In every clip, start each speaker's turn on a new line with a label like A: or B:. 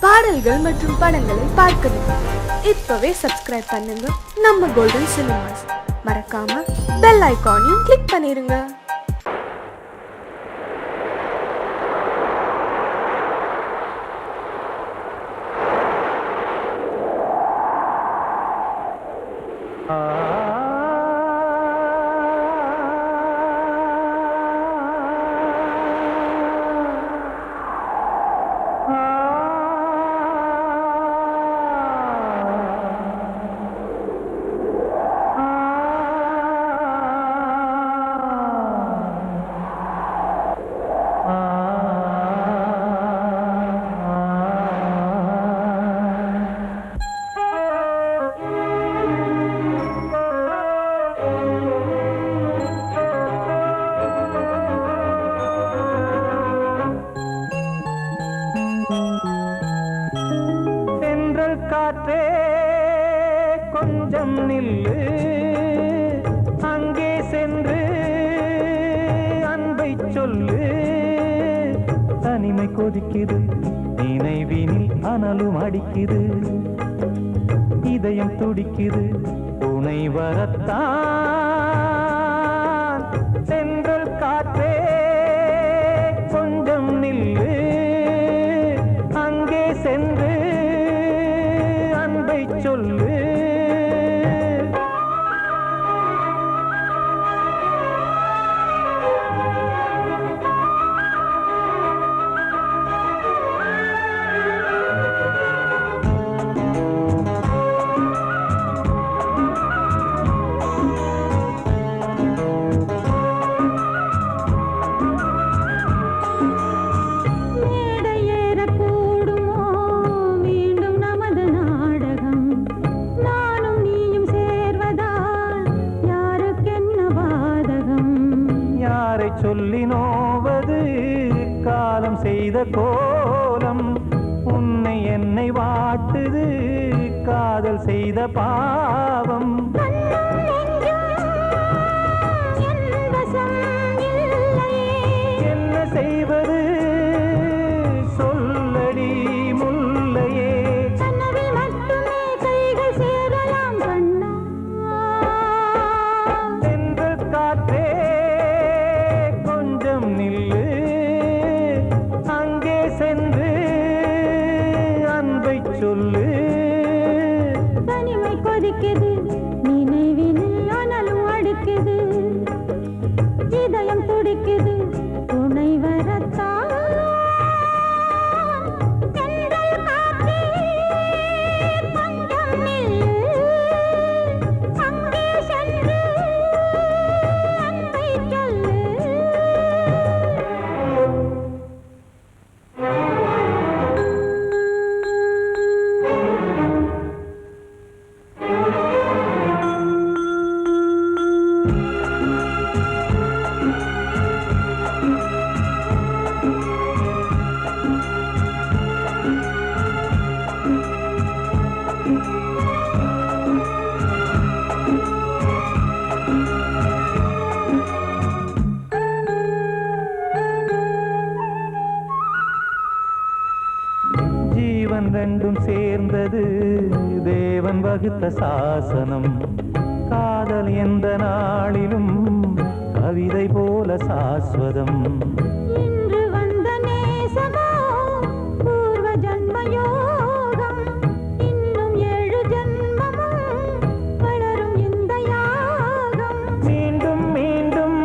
A: பாடல்கள் மற்றும் படங்களை பார்க்கணுமா? இப்பவே சப்ஸ்கிரைப் பண்ணுங்க நம்ம கோல்டன் சினிமாஸ். மறக்காம பெல் ஐகானையும் கிளிக் பண்ணிருங்க.
B: காற்றே கொஞ்சம் நில்லு, அங்கே சென்று அன்பை சொல்லு. தனிமை கொதிக்குது, நினைவினில் அனலும் அடிக்குது, இதயம் துடிக்குது, துணை வரத்தான். சென்றல் காற்றே கொஞ்சம் நில்லு, அங்கே சென்று சொல்லு. சொல்லி நோவது காலம் செய்த கோலம், உன்னை என்னை வாட்டுது காதல் செய்த பாவம். என்ன செய்வது சொல்லடி முல்லையே, சென்ற காற்றே நில்லு, அங்கே சென்று அன்பை சொல்லு.
C: தனிமை கொதிக்குது, நினைவினில் அனலும் அடிக்குது, இதயம் துடிக்குது, துணை வரத்தான். சென்றல் காற்றே கொஞ்சம் நில்லு, அங்கே சென்று அன்பை சொல்லு.
B: ஜீவன் ரெண்டும் சேர்ந்தது தேவன் வகுத்த சாசனம். காதல் எந்த நாளிலும் கவிதை போல சாஸ்வதம்.
C: இன்று வந்த நேசமோ பூர்வ ஜன்ம யோகம், இன்னும் 7 ஜன்மமும் வளரும் இந்த யாகம்.
B: மீண்டும் மீண்டும்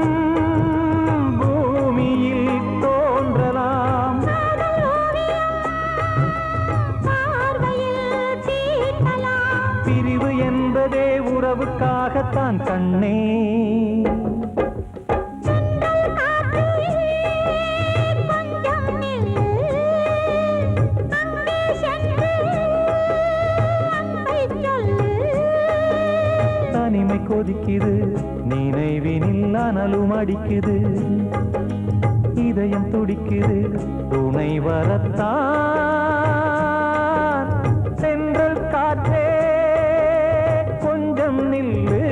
B: பூமியில் தோன்றலாம், பிரிவு என்பதே உறவுக்காகத்தான் கண்ணே. தனிமை கொதிக்குது, நினைவினில் அனலும் அடிக்குது, இதயம் துடிக்குது, துணை வரத்தான். சென்றல் காற்றே கொஞ்சம் நில்லு,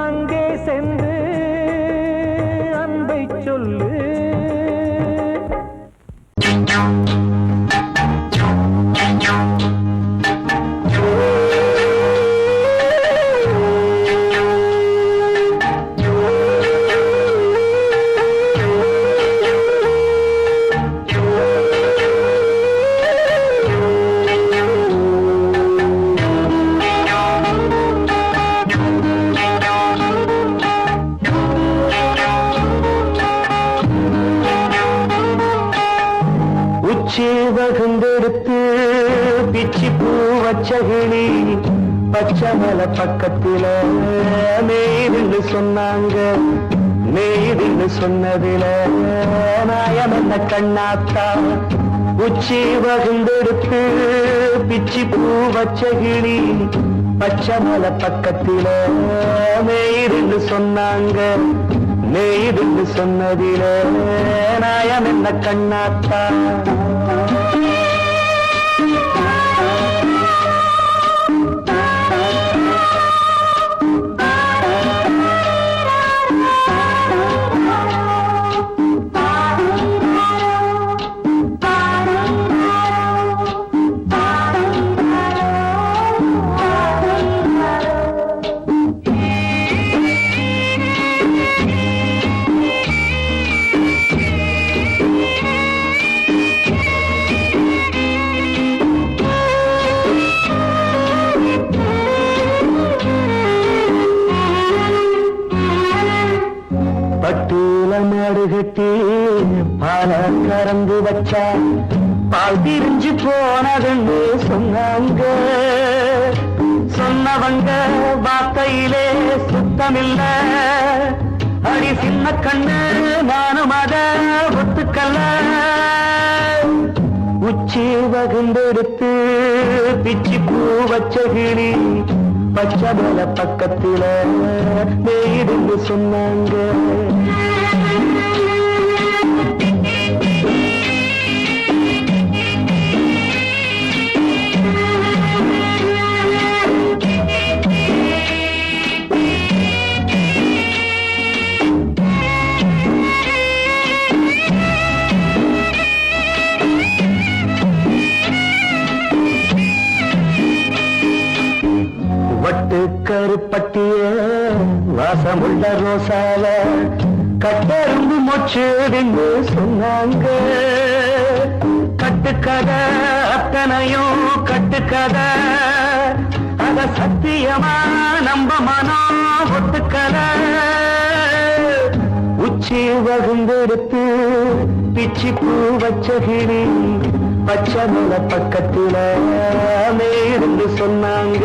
B: அங்கே சென்று அன்பை சொல்லு.
D: வகுந்தெடுத்து பிச்சி பூ வச்ச கிளி பச்சை மலை பக்கத்தில மேய்துன்னு சொன்னாங்க. மேய்துன்னு சொன்னதில நாயம் என்ன கண்ணாத்தா. உச்சி வகுந்தெடுத்து பிச்சி பூ வச்ச கிளி பச்சை மலை பக்கத்தில மேய்துன்னு சொன்னாங்க. மேய்துன்னு சொன்னதில நாயம் என்ன கண்ணாத்தா. கட்டி பால கறந்து வச்சா பால் பிரிஞ்சு போனதுன்னு சொன்னாங்க. சொன்னவங்க வார்த்தையிலே சுத்தமில்ல. அடி சின்ன கண்ணு நானும் அத ஒத்துக்கல்ல. உச்சி வகுந்தெடுத்து பிச்சி பூ வச்ச கிளி பச்சை மலை பக்கத்தில மேய்துன்னு சொன்னாங்க. வட்டு கருப்பட்டிய வாசமுள்ள ரோசால கட்டெரும்பு மொச்சுன்னு சொன்னாங்க. கட்டுக்கதை அத்தனையும் கட்டுக்கதை, அத சத்தியமா நம்ப மனம் ஒத்துக்கதை. உச்சி வகுந்தெடுத்து பிச்சி பூ வச்ச கிளி பச்சை மலை பக்கத்தில மேய்துன்னு சொன்னாங்க.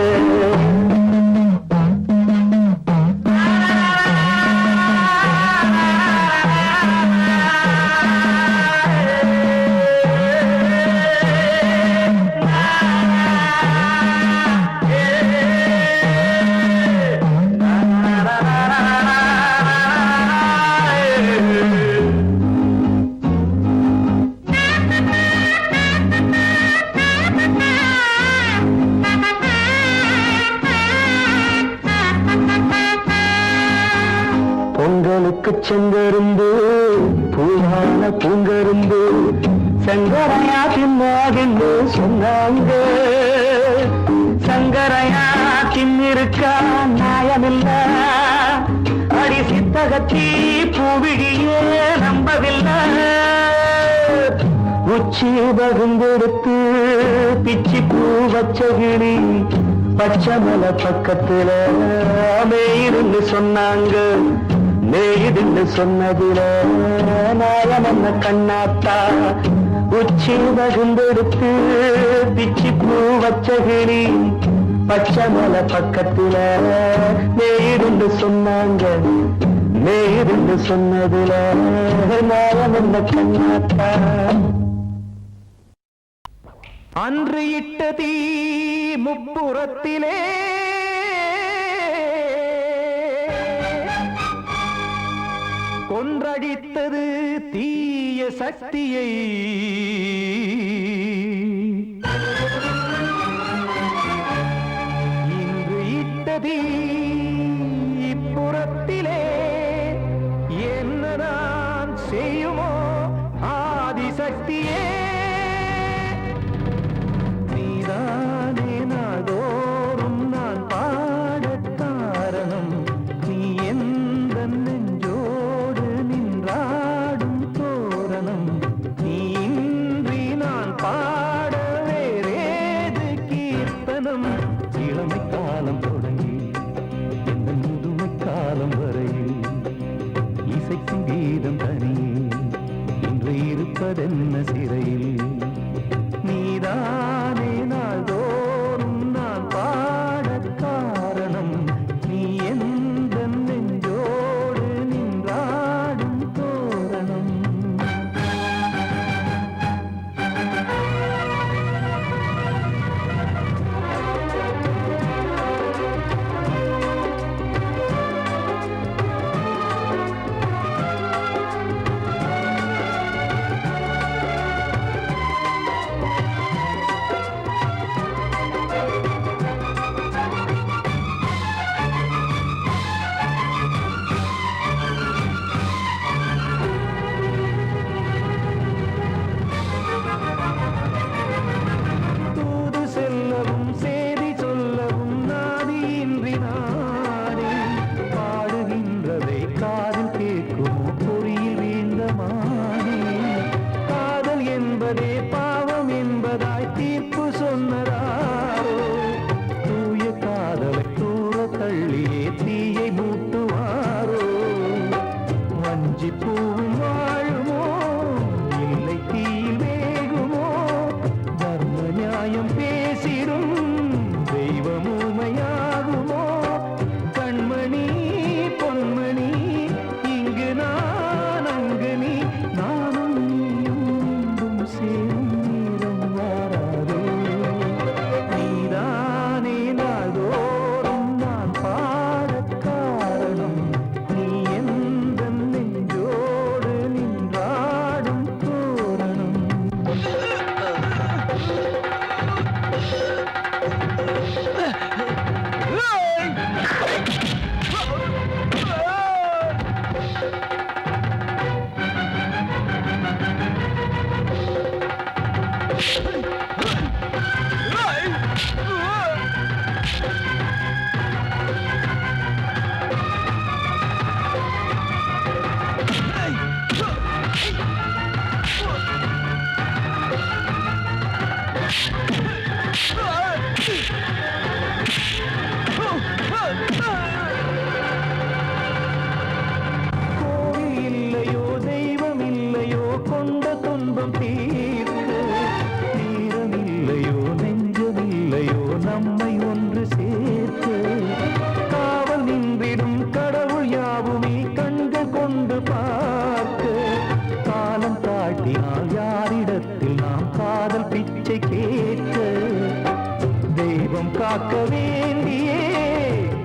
D: பொங்கலுக்கு செங்கரும்பு பூவான பூங்கரும்பு சங்கரையா தின்னாகின்னு சொன்னாங்க. சங்கரையா தின்னிருக்கா நியாயமில்ல. அடி சித்தகத்தி பூவிழியே நம்பவில்லை. உச்சி வகுந்தெடுத்து பிச்சி பூ வச்ச கிளி பச்சை மலை பக்கத்தில மேய்துன்னு சொன்னாங்க. மேய்துன்னு சொன்னதில நாயம் என்ன கண்ணாத்தா. உச்சி வகுந்தெடுத்து பிச்சி பூ வச்ச கிளி பச்சை மலை பக்கத்தில மேய்துன்னு சொன்னாங்க. மேய்துன்னு சொன்னதில நாயம் என்ன கண்ணாத்தா.
B: அன்று இட்ட தீ முப்புறத்திலே கொன்றடித்தது தீய சக்தியை. இன்று இட்ட தீ இப்புறத்திலே என்னதான் செய்யுமோ ஆதிசக்தியே. நீதானே நாள்தோறும் நான் பாடக் காரணம். நீ எந்த நெஞ்சோடு நின்றாடும் தோரணம். நீ இன்றி நான் கோவில் இல்லையோ தெய்வம் இல்லையோ கொண்ட துன்பம் தீர்க்க தீரம் இல்லையோ நெஞ்சம் இல்லையோ நம்மை ஒன்று சேர்க்க காவல் நின்றிடும் கடவுள் யாவுமே கண்கள் கொண்டு பார்க்க காலம் தாட்டினால் யாரிடத்தில் நாம் காதல் பிச்சை கேட்க தெய்வம் காக்க வேண்டியே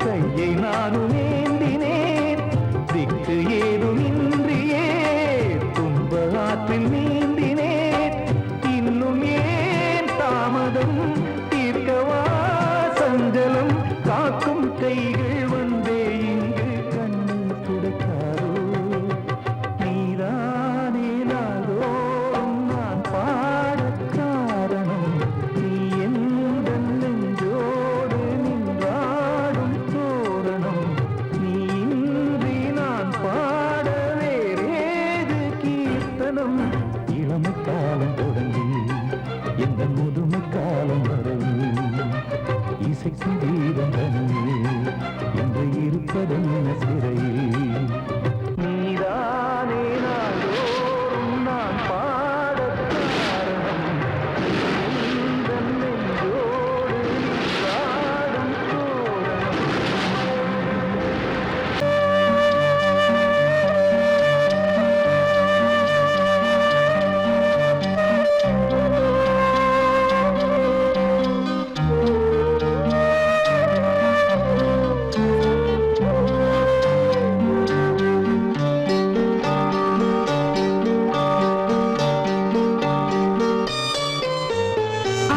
B: கையை நானும் ஏந்தினேன் திக்கு ஏதுமின்றியே துன்ப ஆற்றில் நீந்தினேன் இன்னும் ஏன் தாமதம் தீர்க்கவா சஞ்சலம் காக்கும் கைகள் வந்தே இங்கு கண்ணீர் துடைக்காரோ நீதானே நாளோறும் நான் பாடக் காரணம் நீ எந்த நெஞ்சோடு நின்றாடும் தோரணம் நீ இன்றி நான் பாட வேறேது கீர்த்தனம் இளமை காலம் தொடங்கி எந்த முதுமை காலம் வரையில் இசைக்கும் தீபம் தனியே என்று இருப்பதென்ன சிறையில் நீதானே நாளோறும் நான் பாடக் காரணம் எந்த நெஞ்சோடு நின்றாடும் தோரணம்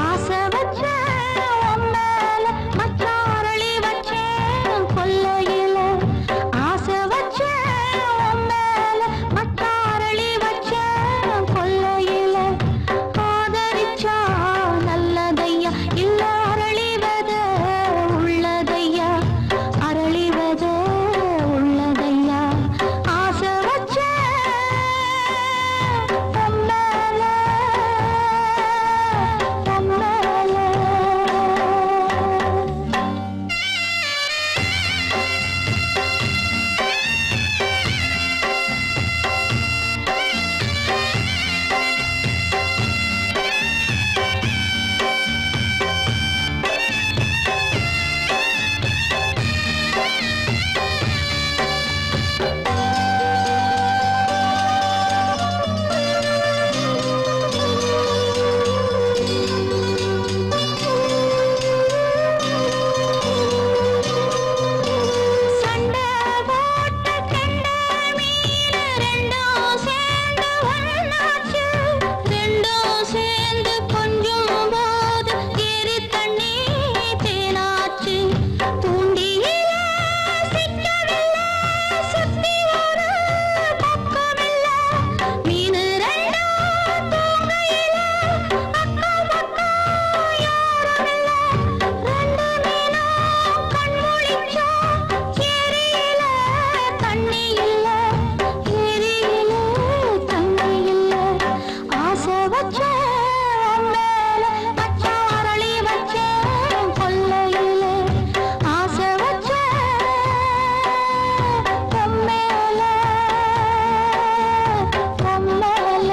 C: ஆசை வச்சேன் உன் மேல மச்சாரளி வச்சேன் கொல்லையில ஆசை வச்சேன் உன் மேல மச்சாரளி வச்சேன் கொல்லையில ஆதரிச்சா நல்லதையா இல்ல அரளிவத உள்ளதையா அரளிவத உள்ளதையா ஆசை வச்சேன் உன் மேல உன் மேல சண்டை போட்ட கெண்ட மீன் ரெண்டும் சேர்ந்து ஒண்ணாச்சு ரெண்டும் சேர்ந்து கொஞ்சம் போது ஏறி தண்ணி தேனாச்சு தூண்டியில சிக்கவில்லை சுத்தி ஒரு பக்கமில்லை மீன் ரெண்டும் தூங்கையில அக்கம் பக்கம் யாரும் இல்லை ரெண்டு மீனும் கண் முழிச்சா ஏரியில தண்ணி இல்ல ஏரியில தண்ணி இல்ல ஆசை வச்சேன் உன் மேல மச்சான் அரளி வச்சேன் கொல்லையில ஆசை வச்சேன் உன் மேல உன் மேல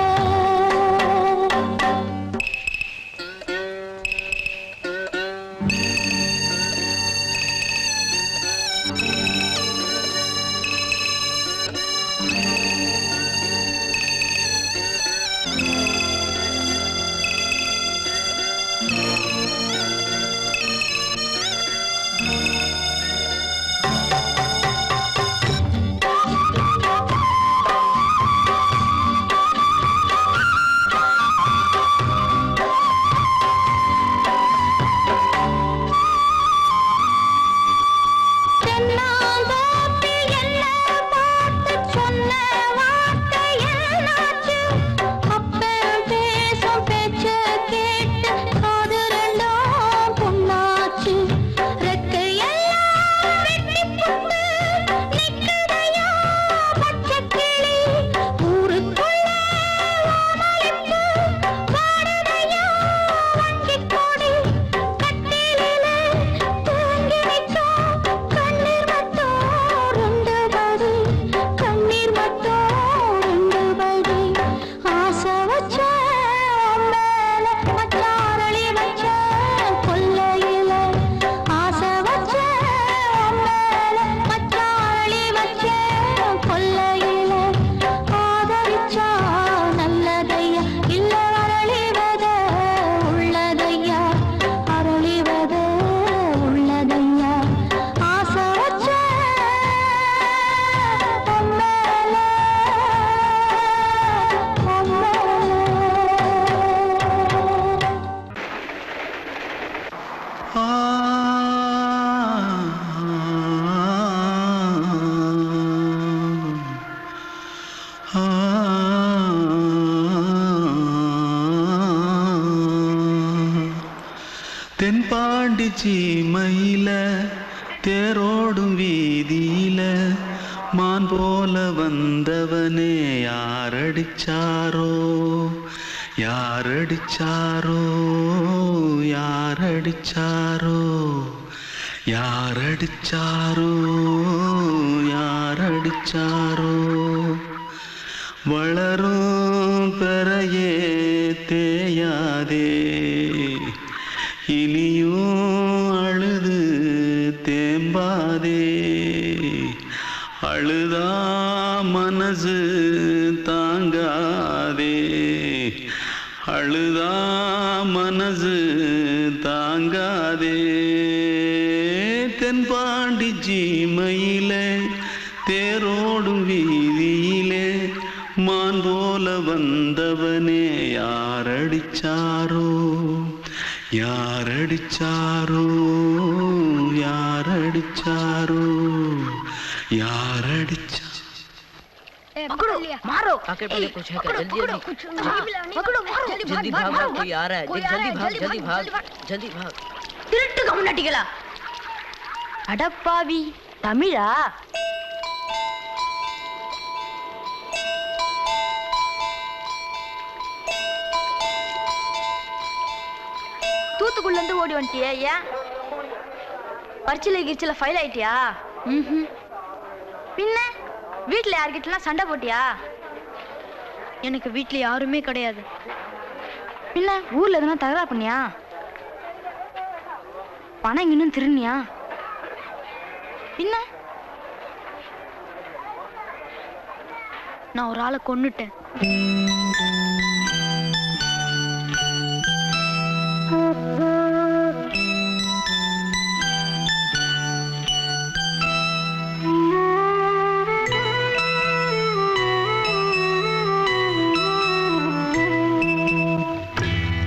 C: தென்னாந்தோப்பில் என்ன பார்த்து சொன்ன வார்த்தை என்னாச்சு அப்பன் பேசும் பேச்ச கேட்டு காது
E: தென்பாண்டி சீமையில தேரோடும் வீதியில மான் போல வந்தவனே யாரடிச்சாரோ யாரடிச்சாரோ யாரடிச்சாரோ யாரடிச்சாரோ யாரடிச்சாரோ வளரும் பெறையே தேயாதே இனியும் அழுது தேம்பாதே அழுதா மனசு தாங்காதே அழுதா மனசு தாங்காதே தென்பாண்டி சீமையிலே தேரோடும் வீதியிலே மான் போல வந்தவனே யாரடிச்சாரோ யாரடிச்சாரோ யாரடிச்சாரோ யாரடிச்சா
F: पकड़ो मारो
G: आके पहले कुछ है क्या जल्दी जल्दी
F: पकड़ो मारो
G: जल्दी भाग भाग कोई आ रहा है देख जल्दी भाग जल्दी भाग
F: திருட்டு கம்முனாட்டிகளா அடப்பாவி தமிழா தூத்துக்குள்ள இருந்து ஓடி வந்துட்டியா ஏன் பரிச்சையில கிரிச்சில ஃபைல் ஆயிட்டியா பின்ன வீட்டுல யார்கிட்டலாம் சண்டை போட்டியா எனக்கு வீட்டுல யாருமே கிடையாது பின்ன ஊர்ல எதுனா தகராறு பண்ணியா பணம் இன்னும் திருநியா பின்ன நான் ஒரு ஆளை கொன்னுட்டேன்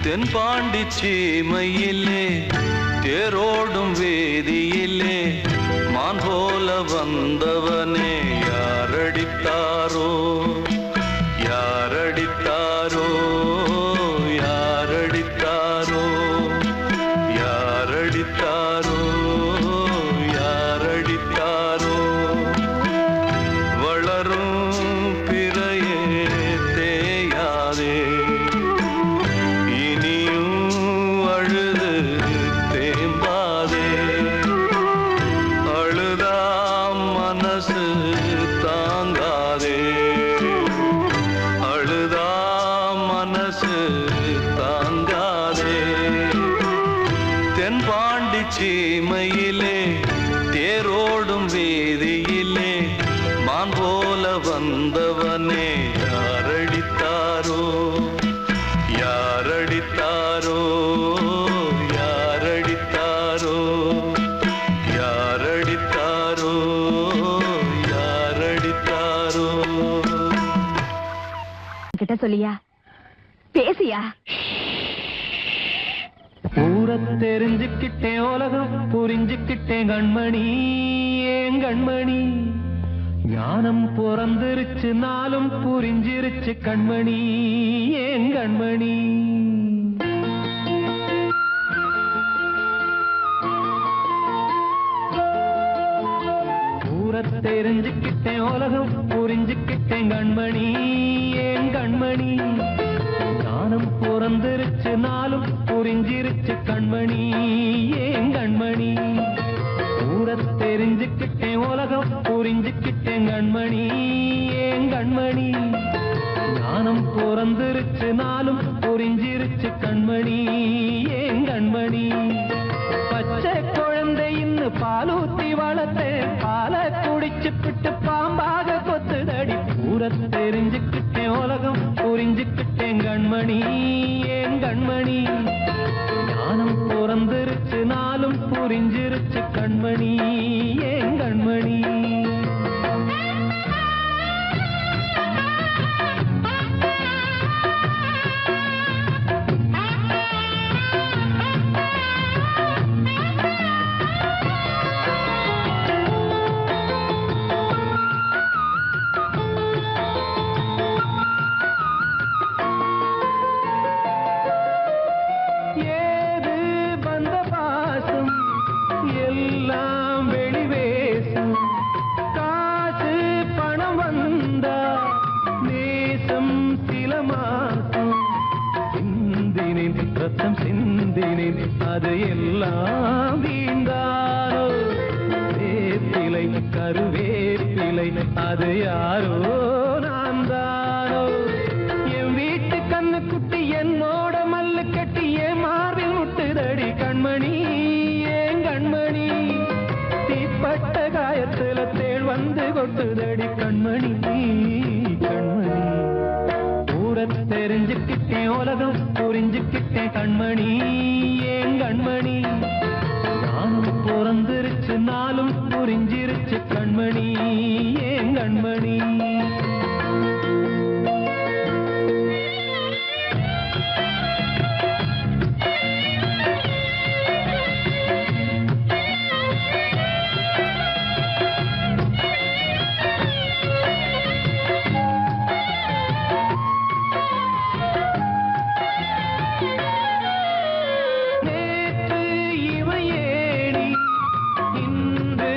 E: தென்பாண்டி சீமையிலே தேரோடும் வேதியிலே மான் போல வந்தவனே யாரடித்தாரோ யாரடித்தாரோ யாரடித்தாரோ யாரடித்தாரோ யாரடித்தாரோ வளரும் பிறையே தேயாதே தென்பாண்டி சீமையிலே தேரோடும் வேதியிலே மான் போல வந்தவனே யாரடித்தாரோ யாரடித்தாரோ யாரடித்தாரோ யாரடித்தாரோ யாரடித்தாரோ
F: கிட்ட சொல்லியா பேசியா
B: ஊரை தெரிஞ்சுக்கிட்டேன் உலகம் புரிஞ்சுக்கிட்டேன் கண்மணி ஏன் கண்மணி ஞானம் பிறந்திருச்சு நாளும் புரிஞ்சிருச்சு கண்மணி ஏன் கண்மணி ஊரை தெரிஞ்சுக்கிட்டேன் உலகம் புரிஞ்சுக்கிட்டேன் கண்மணி ஏன் கண்மணி ஞானம் பிறந்திருச்சு நாளும் புரிஞ்சிருச்சு கண்மணி ஏன் கண்மணி ஊரை தெரிஞ்சுக்கிட்டேன் உலகம் புரிஞ்சுக்கிட்டேன் கண்மணி ஏன் கண்மணி ஞானம் பிறந்திருச்சு நாளும் புரிஞ்சிருச்சு கண்மணி ஏன் கண்மணி பச்சை குழந்தைன்னு பாலூத்தி வளர்த்தேன் பாலை குடிச்சுப்பிட்டு பாம்பாக கொத்துதடி ஊரை தெரிஞ்சுக்கிட்டேன் உலகம் புரிஞ்சுக்கிட்டேன் கண்மணி ஏன் கண்மணி ஞானம் பிறந்திருச்சு நாளும் புரிஞ்சிருச்சு கண்மணி ஏன் கண்மணி ஏது வந்த எல்லாம் வெளிவேசம் காசு பணம் வந்தா நேசம் சில மாசம் சிந்தினேன் ரத்தம் சிந்தினேன் அது எல்லாம் வீண்டாரோ வேப்பிலை கருவேப்பிலை அது யாரோ நான் தானோ என் வீட்டு கண்ணு குட்டி என்னோட மல்லு கட்டி என் மார்பில் முட்டுதடி கண்மணி ஏன் கண்மணி தீப்பட்ட காயத்துல தேள் வந்து கொட்டுதடி கண்மணி கண்மணி ஊரை தெரிஞ்சுக்கிட்டேன் உலகம் புரிஞ்சுக்கிட்டேன் கண்மணி ஏன் கண்மணி நானும் பிறந்திருச்சு நாளும் புரிஞ்சிருச்சு கண்மணி ஏன் கண்மணி நேற்று இவ ஏணி இன்று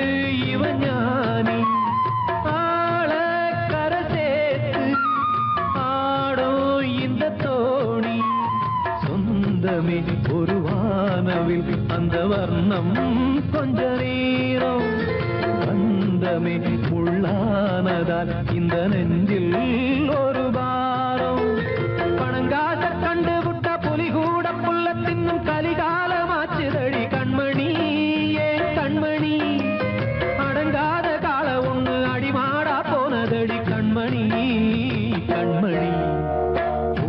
B: இவ ஞானி ஆள கரை சேர்த்து ஆடோ இந்த தோணி சொந்தமே ஒரு வானவில் அந்த வர்ணம் கொஞ்ச நேரம் பந்தமே உள்ளானதால் இந்த நெஞ்சில் ஒரு பாரம் பணங்காச கண்டு விட்ட புலி கூட புல்ல தின்னும் கலிகாலமாச்சுதடி கண்மணி ஏன் கண்மணி அடங்காத கால ஒண்ணு அடிமாடா போனதடி கண்மணி கண்மணி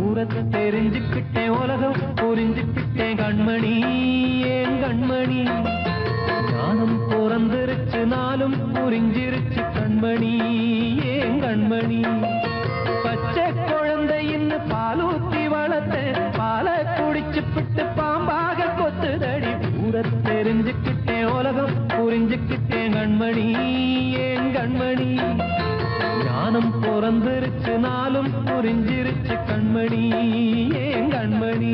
B: ஊரத்தை தெரிஞ்சுக்கிட்டேன் உலகம் புரிஞ்சுக்கிட்டேன் கண்மணி ஏன் கண்மணி ஞானம் பிறந்திருச்சு நாளும் புரிஞ்சிருச்சு கண்மணி ஏன் கண்மணி பச்சை குழந்தை இன்னும் பாலூத்தி வளர்த்த பாலை குடிச்சு பிட்டு பாம்பாக கொத்துதடி ஊரை தெரிஞ்சுக்கிட்டேன் உலகம் புரிஞ்சுக்கிட்டேன் கண்மணி ஏன் கண்மணி ஞானம் பிறந்திருச்சு நாளும் புரிஞ்சிருச்சு கண்மணி ஏன் கண்மணி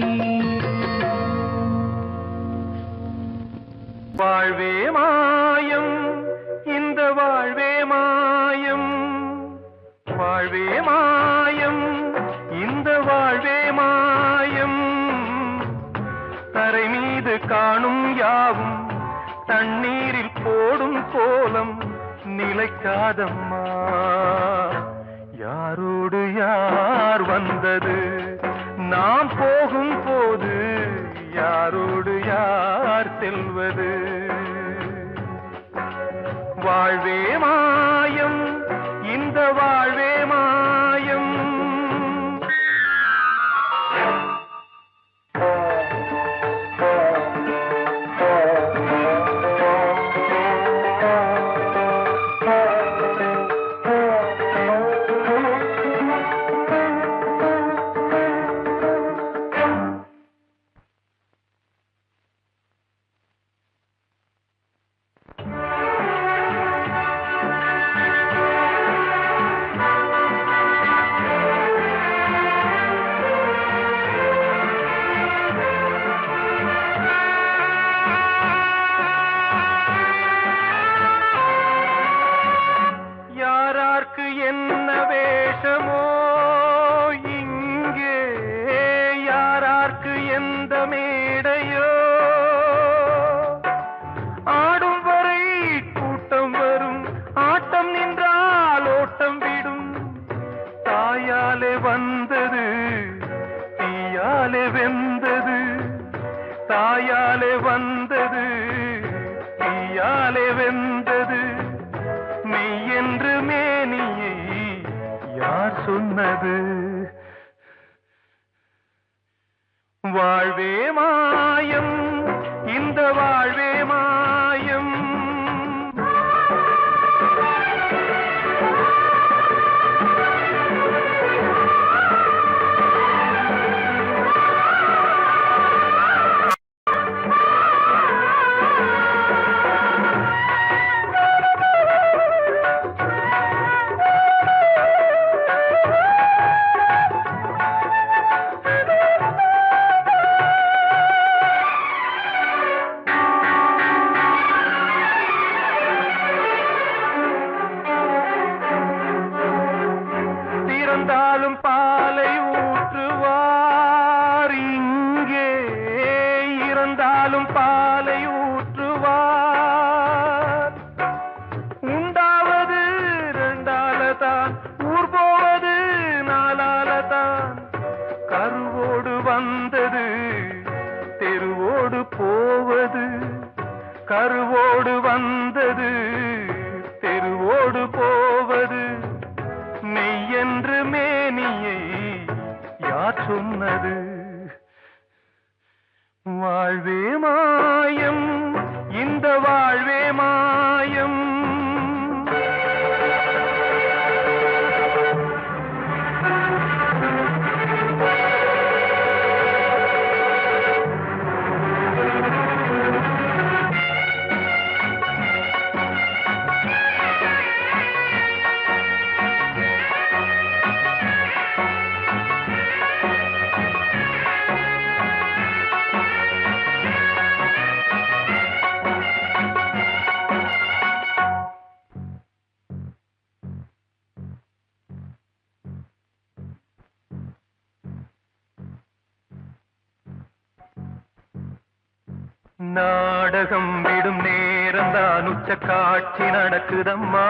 D: வாழ்வே மாயம் இந்த வாழ்வே மாயம் வாழ்வே மாயம் இந்த வாழ்வே மாயம் தரை மீது காணும் யாவும் தண்ணீரில் போடும் கோலம் நிலைக்காதம்மா யாரோடு யார் வந்தது நாம் போகும் போது யாரோடு யார் செல்வது வாழ்வே மாயம் இந்த வாழ்வே மாயம் யாரார்க்கு என்ன வேஷமோ இங்கே யாரார்க்கு எந்த மேடையோ ஆடும் வரை கூட்டம் வரும் ஆட்டம் நின்றால் ஓட்டம் விடும் தாயாலே வந்தது தீயாலே வெந்தது தாயாலே வந்தது தீயாலே வெந்தது மெய் என்று மேனியை யார் சொன்னது வாழ்வே மாயம் இந்த வாழ்வே மாயம் கையாலும் பாலை ஊற்றுவார். உண்டாவது ரெண்டாலதான், ஊர் போவது நாலாலதான். கருவோடு வந்தது தெருவோடு போவது, கருவோடு வந்தது தெருவோடு போவது. மெய்யென்று மேனியை யார் சொன்னது? வாழ்வே மாயம், இந்த வாழ்வே மாயம். நாடகம் விடும் நேரம் தான் உச்ச காட்சி நடக்குதம்மா.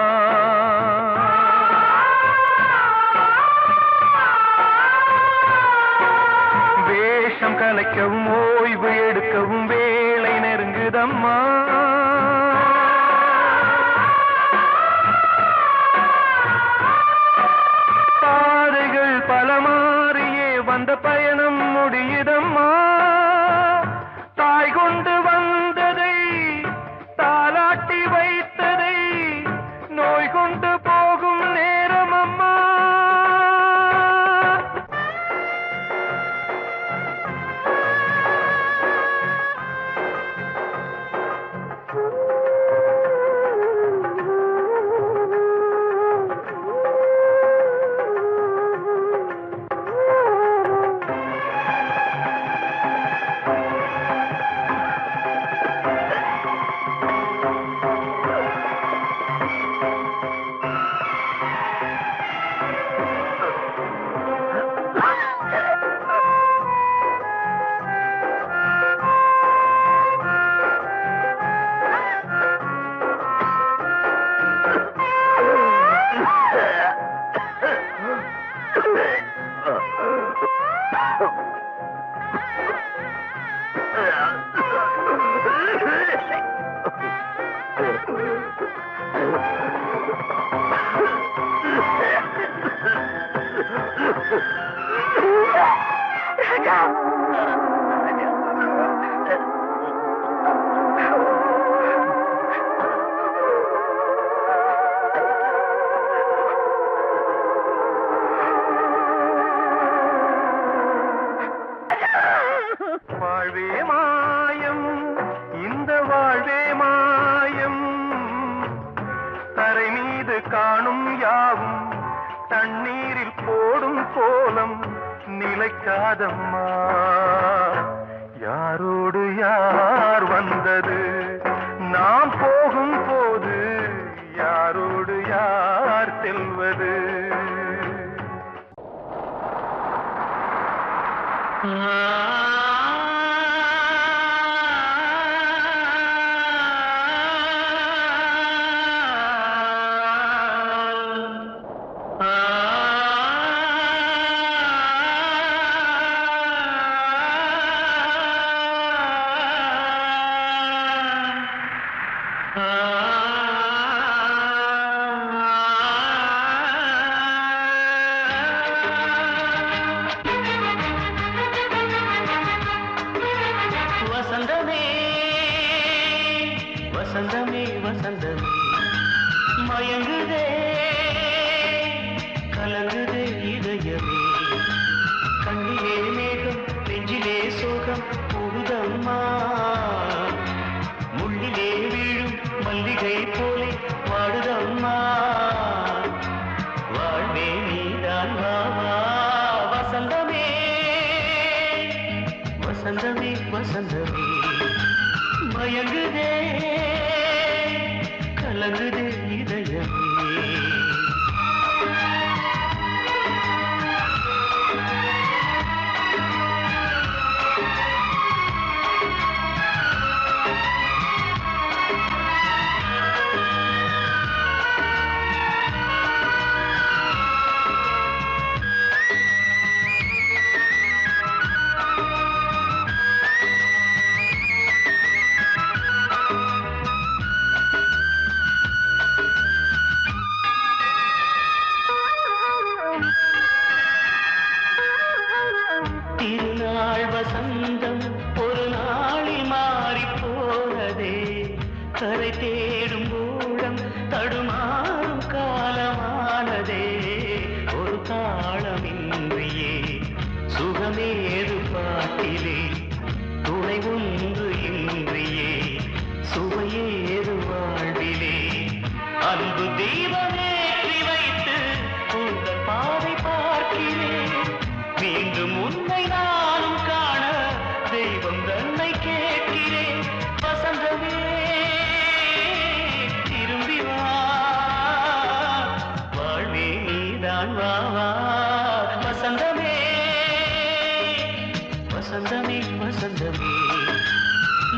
D: வேஷம் கலைக்கவும் ஓய்வு எடுக்கவும் வேளை நெருங்குதம்மா. பாதைகள் பல மாறியே வந்த பயணம் முடியுதம்மா. தாய் கொண்டு வந்ததை தாலாட்டி வைத்ததை நோய் கொண்டு போகும் நேரம் அம்மா. வாழ்வே மாயம், இந்த வாழ்வே மாயம். தரை மீது காணும் யாவும் தண்ணீரில் போடும் கோலம் நிலைக்காதம்மா. யாரோடு யார் வந்தது நாம் போகும் போது, யாரோடு யார் செல்வது?
B: வசந்தமே வசந்தமே வசந்தமே மயங்குதே கலங்குதே இதயமே. கண்ணிலே மேகம் நெஞ்சிலே சோகம் கூடுதம்மா. முள்ளிலே வீழும் மல்லிகை போலே வாடுதம்மா. வாழ்வே நீதான் வாவா. வசந்தமே வசந்தமே வசந்தமே மயங்குதே கலங்குதே இதயமே.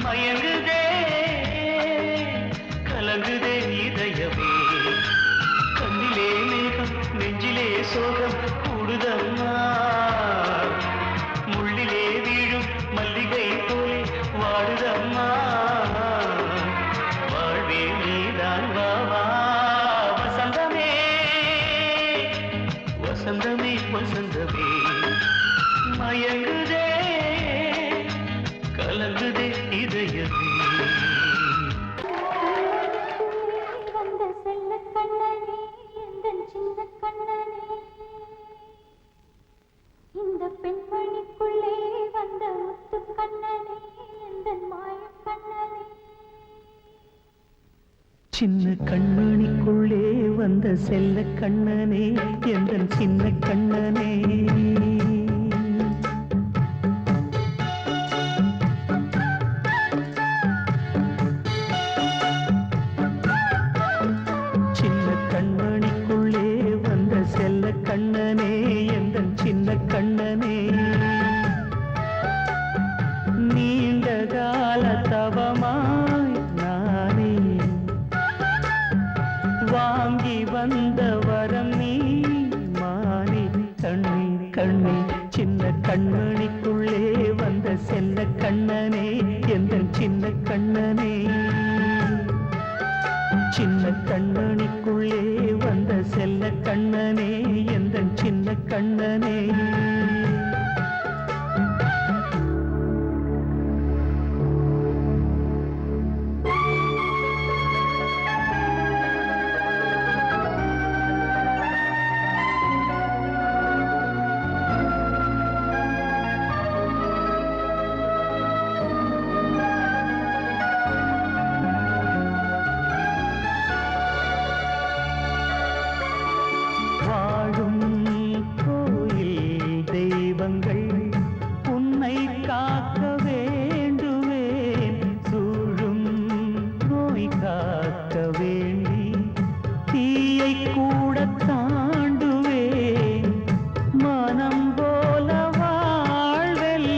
B: மயங்குதே கலங்குதே இதயமே கண்ணிலே மேகம் நெஞ்சிலே சோகம் கூடுதம்மா முள்ளிலே வீழும் மல்லிகை போலே வாடுதம்மா வாழ்வே நீதான் வாவா வசந்தமே வசந்தமே வசந்தமே மயங்குதே கலங்குதே இதயமே
C: வந்த செல்ல கண்ணனே எந்தன் சின்ன கண்ணனே இந்த பெண்மணிக்குள்ளே வந்த முத்து கண்ணனே எந்தன் மாய கண்ணனே
B: சின்ன கண்மணிக்குள்ளே வந்த செல்ல கண்ணனே எந்தன் சின்ன கண்ணனே சின்ன கண்மணிக்குள்ளே வந்த செல்ல கண்ணனே எந்தன் சின்ன கண்ணனே நீண்ட கால தவமாய் நானே வாங்கி வந்த வரம் நீ மானே கண்ணே கண்ணே சின்ன கண்மணிக்குள்ளே வந்த செல்ல கண்ணனே எந்தன் சின்ன கண்ணனே சின்ன கண்மணிக்குள்ளே வந்த செல்ல கண்ணனே எந்தன் சின்ன கண்ணனே வாழும் கோயில் தெய்வங்கள் உன்னை காக்க வேண்டுவேன் சூழும் நோய் காக்க வேண்டி தீயை கூட தாண்டுவேன் மனம் போல வாழ்வெல்லாம்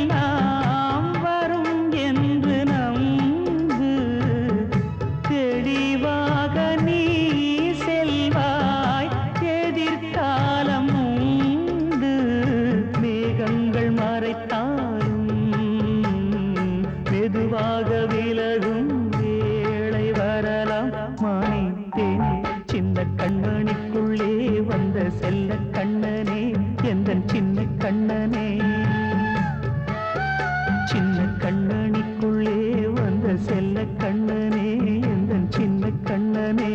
B: வரும் என்று நம்பு தெளிவாக நீ செல்வாய் எதிர்காலம் உண்டு மேகங்கள் மறைத்தாலும் மெதுவாக விலகும் வேளை வரலாம் மானித்தேனே சின்ன கண்மணிக்குள்ளே வந்த செல்ல கண்ணனே எந்தன் சின்ன கண்ணனே சின்ன கண்ணனிக்குள்ளே வந்த செல்ல கண்ணனே எந்தன் சின்ன கண்ணனே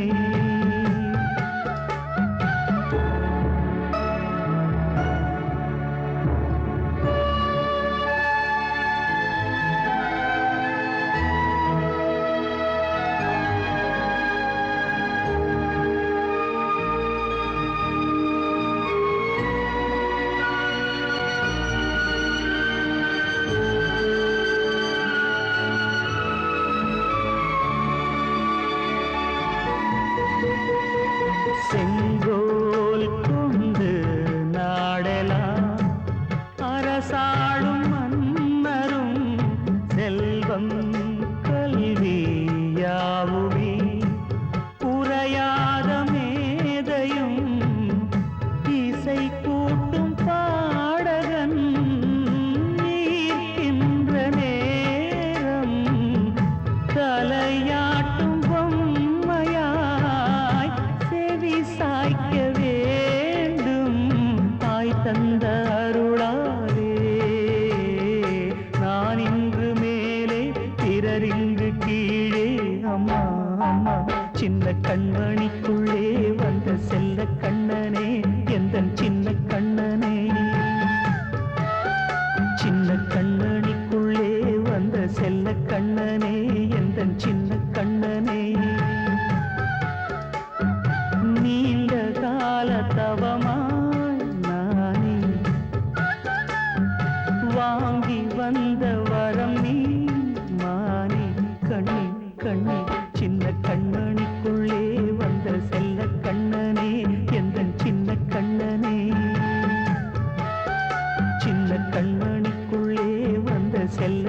B: செங்கோல் கொண்டு நாடலாம் அரசாளும் மன்னரும் செல்வம் கல்வியாவுமே உரையாத மேதையும் இசை கூட்டும் பாடகன் ஈர்க்கின்ற நேரம் தலையாட்டும் பொம்மையாய் செவி சாய்க்க வேண்டும் தாய் தந்த அருளாலே நான் இன்று மேலே பிறர் இங்கு கீழே அம்மா அம்மா சின்ன கண்மணிக்குள்ளே வந்த செல்ல கண்ணனே எந்தன் சின்ன கண்ணனே சின்ன கண்ணனிக்குள்ளே வந்த செல்ல கண்ணனே எந்தன் சின்ன கண்ணனே நீண்ட கால தவமாய் நானே வாங்கி வந்த வரம் நீ மானே கண்ணே கண்ணே சின்ன கண்ணனிக்குள்ளே வந்த செல்ல கண்ணனே எந்தன் சின்ன கண்ணனே சின்ன கண்மணிக்குள்ளே வந்த செல்ல